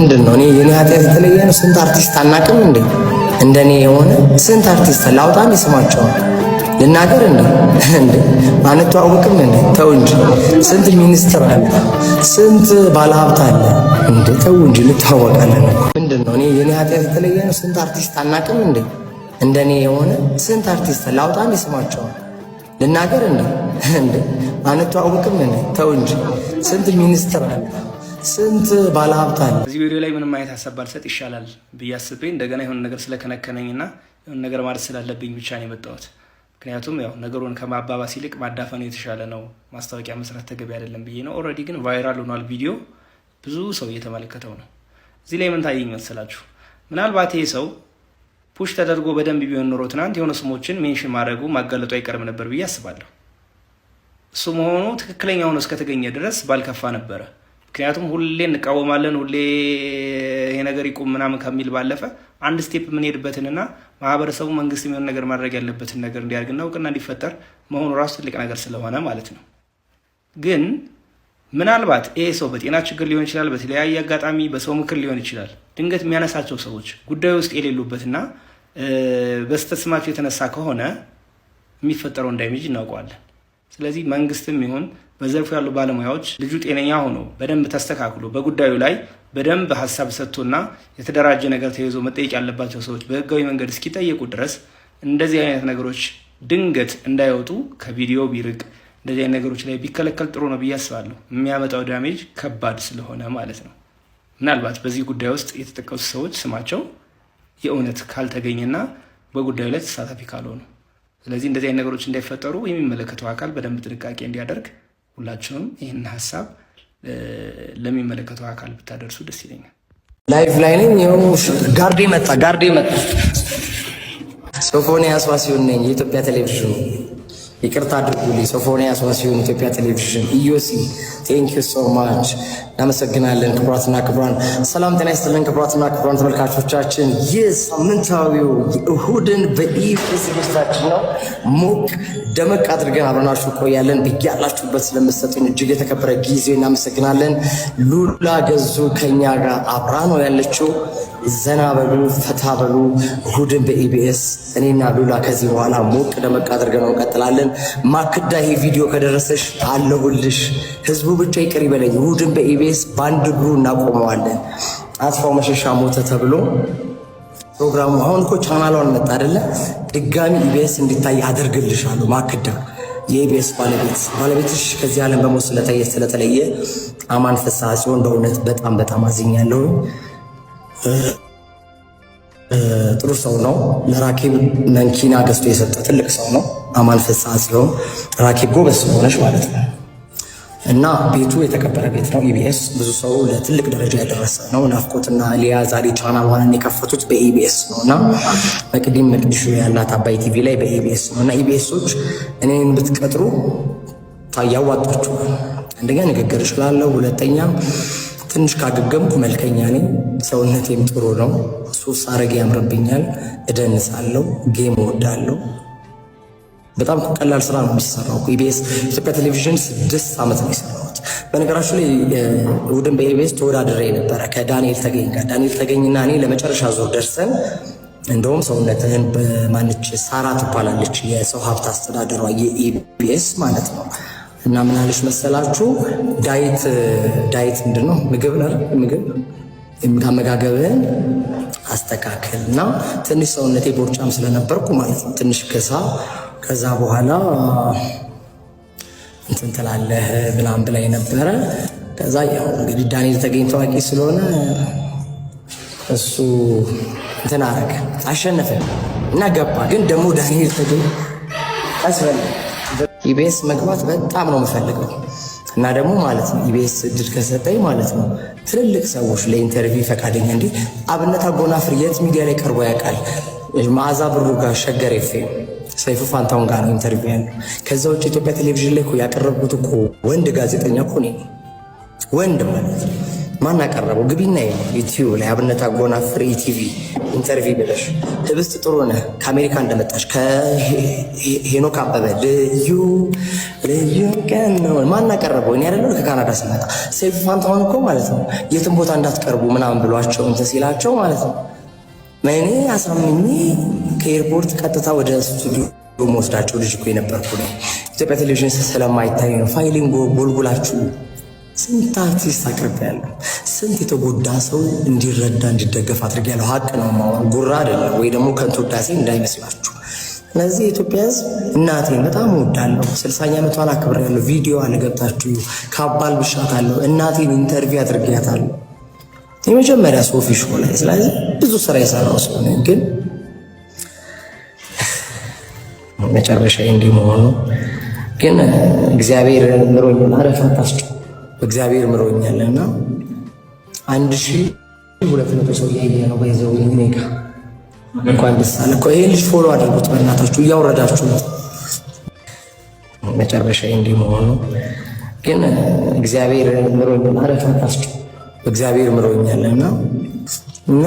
ምንድነው? እኔ የኔ ኃጢአት የተለየ ነው? ስንት አርቲስት አናቅም እንዴ? እንደኔ የሆነ ስንት አርቲስት ላውጣም ይስማቸዋል ልናገር እንዴ አንተዋወቅም እንዴ? ተው እንጂ ስንት ሚኒስትር አለ፣ ስንት ባለሀብት አለ እንዴ? ተው እንጂ እንተዋወቃለን። ምንድነው? እኔ የኔ ኃጢአት የተለየ ነው? ስንት አርቲስት አናቅም እንዴ? እንደኔ የሆነ ስንት አርቲስት ላውጣም ይስማቸዋል ልናገር እንዴ አንተዋወቅም እንዴ? ተው እንጂ ስንት ሚኒስትር አለ፣ ስንት ባለሀብት አለ። እዚህ ቪዲዮ ላይ ምንም አይነት ሀሳብ ባልሰጥ ይሻላል ብዬ አስቤ እንደገና የሆነ ነገር ስለከነከነኝና የሆነ ነገር ማለት ስላለብኝ ብቻ ነው የመጣሁት። ምክንያቱም ያው ነገሩን ከማባባስ ይልቅ ማዳፈኑ የተሻለ ነው፣ ማስታወቂያ መስራት ተገቢ አይደለም ብዬ ነው። ኦልሬዲ ግን ቫይራል ሆኗል ቪዲዮ፣ ብዙ ሰው እየተመለከተው ነው። እዚህ ላይ ምን ታየኝ መሰላችሁ? ምናልባት ይሄ ሰው ፑሽ ተደርጎ በደንብ ቢሆን ኖሮ ትናንት የሆነ ስሞችን ሜንሽን ማድረጉ ማጋለጡ አይቀርም ነበር ብዬ አስባለሁ። እሱ መሆኑ ትክክለኛ ሆኖ እስከተገኘ ድረስ ባልከፋ ነበረ። ምክንያቱም ሁሌ እንቃወማለን፣ ሁሌ ይሄ ነገር ይቁም ምናምን ከሚል ባለፈ አንድ ስቴፕ የምንሄድበትንና ማህበረሰቡ መንግስት የሚሆን ነገር ማድረግ ያለበትን ነገር እንዲያደርግና እውቅና እንዲፈጠር መሆኑ ራሱ ትልቅ ነገር ስለሆነ ማለት ነው። ግን ምናልባት ይሄ ሰው በጤና ችግር ሊሆን ይችላል፣ በተለያየ አጋጣሚ በሰው ምክር ሊሆን ይችላል። ድንገት የሚያነሳቸው ሰዎች ጉዳዩ ውስጥ የሌሉበትና በስተት ስማቸው የተነሳ ከሆነ የሚፈጠረው ዳሜጅ እናውቀዋለን። ስለዚህ መንግስትም ይሁን በዘርፉ ያሉ ባለሙያዎች ልጁ ጤነኛ ሆኖ በደንብ ተስተካክሎ በጉዳዩ ላይ በደንብ ሀሳብ ሰጥቶና የተደራጀ ነገር ተይዞ መጠየቅ ያለባቸው ሰዎች በህጋዊ መንገድ እስኪጠየቁ ድረስ እንደዚህ አይነት ነገሮች ድንገት እንዳይወጡ ከቪዲዮ ቢርቅ፣ እንደዚህ አይነት ነገሮች ላይ ቢከለከል ጥሩ ነው ብዬ አስባለሁ። የሚያመጣው ዳሜጅ ከባድ ስለሆነ ማለት ነው። ምናልባት በዚህ ጉዳይ ውስጥ የተጠቀሱ ሰዎች ስማቸው የእውነት ካልተገኘና በጉዳዩ ላይ ተሳታፊ ካልሆኑ፣ ስለዚህ እንደዚህ አይነት ነገሮች እንዳይፈጠሩ የሚመለከተው አካል በደንብ ጥንቃቄ እንዲያደርግ ሁላችሁም ይህን ሀሳብ ለሚመለከተው አካል ብታደርሱ ደስ ይለኛል። ላይቭ ላይ ነኝ። ጋርዴ መጣ። ሶፎንያስ ዋሲሁን ነኝ፣ የኢትዮጵያ ቴሌቪዥን። ይቅርታ አድርጉልኝ። ሶፎንያስ ዋሲሁን፣ ኢትዮጵያ ቴሌቪዥን። ኢዮሲ ቴንክ ዩ ሶ ማች፣ እናመሰግናለን። ክቡራትና ክቡራን ሰላም ጤና ይስጥልን። ክቡራትና ክቡራን ተመልካቾቻችን ይህ ሳምንታዊው እሁድን በኢቢኤስ ዝግጅታችን ነው። ሞቅ ደመቅ አድርገን አብረናችሁ ቆያለን። ብያላችሁበት ስለምትሰጡን እጅግ የተከበረ ጊዜ እናመሰግናለን። ሉላ ገዙ ከኛ ጋር አብራ ነው ያለችው። ዘና በሉ ፈታ በሉ። እሁድን በኢቢኤስ እኔና ሉላ ከዚህ በኋላ ሞቅ ደመቅ አድርገን እንቀጥላለን። ማክዳ ይሄ ቪዲዮ ከደረሰሽ አለሁልሽ፣ ህዝቡ ብቻ ይቅር ይበለኝ። እሁድን በኢቢኤስ በአንድ እግሩ እናቆመዋለን። አጥፋው መሸሻ ሞተ ተብሎ ፕሮግራሙ አሁን እኮ ቻናሏን መጣ አይደለ? ድጋሚ ኢቢኤስ እንዲታይ አደርግልሻለሁ። ማክዳ የኢቢኤስ ባለቤትሽ ከዚህ ዓለም በሞት ስለተለየ አማን ፍስሐ ሲሆን በእውነት በጣም አዝኛለሁ። ጥሩ ሰው ነው። ለራኬብ መንኪና ገዝቶ የሰጠ ትልቅ ሰው ነው አማን ፍስሐ ሲሆን፣ ራኬብ ጎበዝ ሆነች ማለት ነው። እና ቤቱ የተከበረ ቤት ነው። ኢቢኤስ ብዙ ሰው ለትልቅ ደረጃ ያደረሰ ነው። ናፍቆትና ሊያ ዛሬ ቻናሏን የከፈቱት በኢቢኤስ ነው እና መቅዲም መቅዲሹ ያላት አባይ ቲቪ ላይ በኢቢኤስ ነው እና ኢቢኤሶች እኔን ብትቀጥሩ ታያዋጣችሁ። አንደኛ ንግግር እችላለሁ፣ ሁለተኛ ትንሽ ካገገምኩ መልከኛ ነኝ፣ ሰውነቴም ጥሩ ነው፣ ሱስ አረግ ያምርብኛል፣ እደንሳለሁ፣ ጌም እወዳለሁ። በጣም ቀላል ስራ ነው የሚሰራው። ኢቢኤስ ኢትዮጵያ ቴሌቪዥን 6 ዓመት ነው የሰራሁት። በነገራችሁ ላይ እሁድን በኢቢኤስ ተወዳድሬ ነበረ ከዳንኤል ተገኝ ጋር። ዳንኤል ተገኝና እኔ ለመጨረሻ ዙር ደርሰን እንደውም ሰውነትህን በማንች ሳራ ትባላለች የሰው ሀብት አስተዳደሯ የኢቢኤስ ማለት ነው። እና ምን አለች መሰላችሁ? ዳይት ምንድነው? ምግብ አመጋገብህን አስተካክል እና ትንሽ ሰውነቴ ቦርጫም ስለነበርኩ ማለት ነው ትንሽ ከዛ በኋላ እንትን ትላለህ ብላም ብላይ ነበረ። ከዛ ያው እንግዲህ ዳንኤል ተገኝ ታዋቂ ስለሆነ እሱ እንትን አረገ፣ አሸነፈ እና ገባ። ግን ደግሞ ዳንኤል ተገኝ አስበል ኢቢኤስ መግባት በጣም ነው የምፈልገው እና ደግሞ ማለት ነው ኢቢኤስ እድል ከሰጠኝ ማለት ነው ትልልቅ ሰዎች ለኢንተርቪው ፈቃደኛ እንዴ አብነት አጎናፍር የት ሚዲያ ላይ ቀርቦ ያውቃል? መዓዛ ብሩ ጋር ሸገር ኤፍኤም ሰይፉ ፋንታውን ጋር ነው ኢንተርቪው ያለው። ከዛ ውጭ ኢትዮጵያ ቴሌቪዥን ላይ እኮ ያቀረብኩት እኮ ወንድ ጋዜጠኛ እኮ ነኝ። ወንድ ማለት ማን አቀረበው? ግቢና ዩቲዩብ ላይ አብነት አጎናፍር ኢቲቪ ኢንተርቪው ብለሽ ህብስት ጥሩ ነህ ከአሜሪካ እንደመጣሽ ከሄኖክ አበበ ልዩ ልዩ ቀን ነው። ማን አቀረበው? እኔ አይደለም ከካናዳ ስመጣ ሰይፉ ፋንታሁን እኮ ማለት ነው የትም ቦታ እንዳትቀርቡ ምናምን ብሏቸው እንትን ሲላቸው ማለት ነው እኔ አሳምኜ ከኤርፖርት ቀጥታ ወደ ስቱዲዮ መወስዳቸው ልጅ እኮ የነበርኩ ነው። ኢትዮጵያ ቴሌቪዥን ስለማይታይ ነው ፋይሊንግ ጎልጉላችሁ ስንት አርቲስት አቅርቤያለሁ። ስንት የተጎዳ ሰው እንዲረዳ እንዲደገፍ አድርጌያለሁ። ሀቅ ነው የማወራው፣ ጉራ አይደለም ወይ ደግሞ ከንቱ ውዳሴ እንዳይመስላችሁ። ስለዚህ የኢትዮጵያ ሕዝብ እናቴን በጣም እወዳለሁ። 60ኛ ዓመቷን አክብሬያለሁ። ቪዲዮ አለገብታችሁ ካባል ብሻታለሁ። እናቴን ኢንተርቪው አድርጌያታለሁ የመጀመሪያ ሶፊ ሾው ላይ። ስለዚህ ብዙ ስራ የሰራው ሰው ነኝ። ግን መጨረሻ እንዲህ መሆኑ ግን እግዚአብሔር ምሮኛል። አረፋት አስጨ እግዚአብሔር ምሮኛልና 1200 ሰው እያየ ነው በይዘው ኔጋ እንኳን ደስ አለ እኮ። ይሄን ልጅ ፎሎ አድርጉት በእናታችሁ እያወረዳችሁ ነው። መጨረሻ እንዲህ መሆኑ ግን እግዚአብሔር ምሮኛል። አረፋት አስጨ እግዚአብሔር ምሮኛልና እና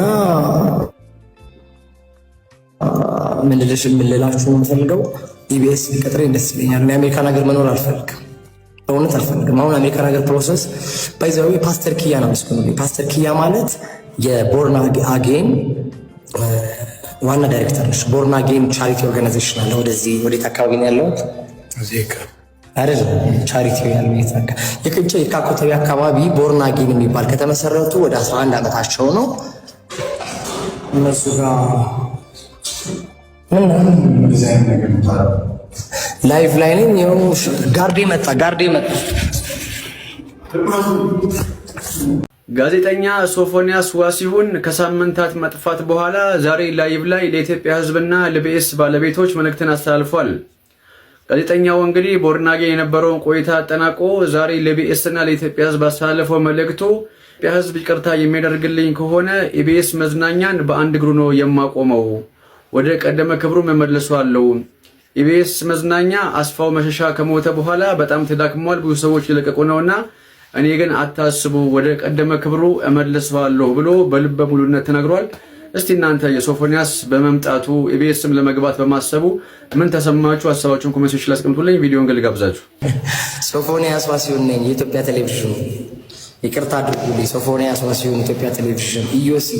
ምን ልላችሁ ነው የምፈልገው፣ ኢቢኤስ ቢቀጥረኝ ደስ ይለኛል። እኔ አሜሪካን ሀገር መኖር አልፈልግም፣ በእውነት አልፈልግም። አሁን አሜሪካን ሀገር ፕሮሰስ ባይዘው ፓስተር ኪያ ነው መስኩኝ። ፓስተር ኪያ ማለት የቦርን አጌን ዋና ዳይሬክተር ነች። ቦርን አጌን ቻሪቲ ኦርጋናይዜሽን አለ። ወደዚህ ወዴት አካባቢ ነው ያለው? አይደለም ቻሪቲ ያለው የተነካ የቅንጨ የካኮተቢ አካባቢ ቦርን አጌን የሚባል ከተመሰረቱ ወደ 11 ዓመታቸው ነው። እነሱ ጋር ላይቭ ላይ ነኝ። ይኸው ጋርዴ መጣ። ጋዜጠኛ ሶፎንያስ ዋሲሁን ከሳምንታት መጥፋት በኋላ ዛሬ ላይቭ ላይ ለኢትዮጵያ ሕዝብና ለኢቢኤስ ባለቤቶች መልእክትን አስተላልፏል። ጋዜጠኛው እንግዲህ ቦርናጌ የነበረውን ቆይታ አጠናቆ ዛሬ ለኢቢኤስና ለኢትዮጵያ ሕዝብ አስተላልፈው መልእክቱ ኢትዮጵያ ሕዝብ ይቅርታ የሚያደርግልኝ ከሆነ ኢቢኤስ መዝናኛን በአንድ እግሩ ነው የማቆመው፣ ወደ ቀደመ ክብሩ እመለሳለሁ። ኢቢኤስ መዝናኛ አስፋው መሸሻ ከሞተ በኋላ በጣም ተዳክሟል፣ ብዙ ሰዎች ይለቀቁ ነውና እኔ ግን አታስቡ፣ ወደ ቀደመ ክብሩ እመለሳለሁ ብሎ በልበ ሙሉነት ተናግሯል። እስቲ እናንተ የሶፎንያስ በመምጣቱ ኢቢኤስም ለመግባት በማሰቡ ምን ተሰማችሁ? ሀሳባችሁን ኮሜንት ሴክሽን ላይ አስቀምጡልኝ። ቪዲዮን ልጋብዛችሁ። ሶፎንያስ ዋሲሁን ነኝ፣ የኢትዮጵያ ቴሌቪዥን ይቅርታ አድርጉልኝ። ሶፎንያስ ዋሲሁን ኢትዮጵያ ቴሌቪዥን ኢዮሲ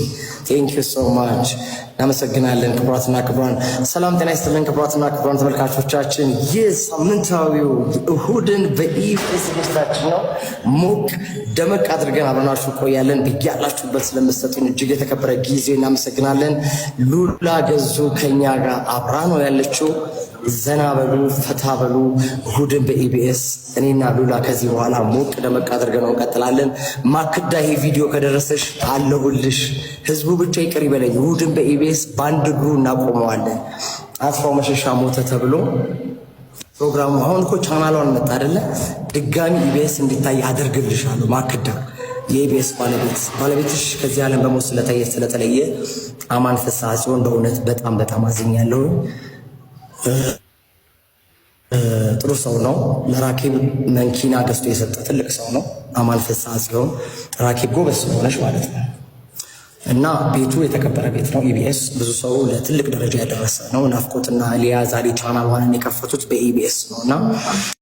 ቴንክ ዩ ሶ ማች እናመሰግናለን። ክቡራትና ክቡራን ሰላም ጤና ይስጥልን። ክቡራትና ክቡራን ተመልካቾቻችን ይህ ሳምንታዊው እሁድን በኢቢኤስ ዝግጅታችን ነው። ሞቅ ደመቅ አድርገን አብረናችሁ ቆያለን። ብያላችሁበት ስለምትሰጡን እጅግ የተከበረ ጊዜ እናመሰግናለን። ሉላ ገዙ ከኛ ጋር አብራ ነው ያለችው። ዘና በሉ ፈታ በሉ። እሁድን በኢቢኤስ እኔና ሉላ ከዚህ በኋላ ሞቅ ደመቅ አድርገን ነው እንቀጥላለን። ማክዳ ይሄ ቪዲዮ ከደረሰሽ አለሁልሽ፣ ህዝቡ ብቻ ይቅር ይበለኝ። እሁድን በኢቢኤስ በአንድ እግሩ እናቆመዋለን። አስፋው መሸሻ ሞተ ተብሎ ፕሮግራሙ አሁን እኮ ቻናሏን መጣ አይደለ? ድጋሚ ኢቢኤስ እንዲታይ አደርግልሻለሁ። ማክዳ የኢቢኤስ ባለቤትሽ ከዚህ ዓለም በሞት ስለተለየ አማን ፍስሐ ሲሆን በእውነት በጣም በጣም አዝኛለሁ። ጥሩ ሰው ነው። ለራኬብ መንኪና ገዝቶ የሰጠ ትልቅ ሰው ነው። አማን ፍስሐ ሲሆን ራኬብ ጎበዝ ሆነች ማለት ነው። እና ቤቱ የተከበረ ቤት ነው። ኢቢኤስ ብዙ ሰው ለትልቅ ደረጃ ያደረሰ ነው። ናፍቆትና ሊያ ዛሬ ቻናል ዋንን የከፈቱት በኢቢኤስ ነው እና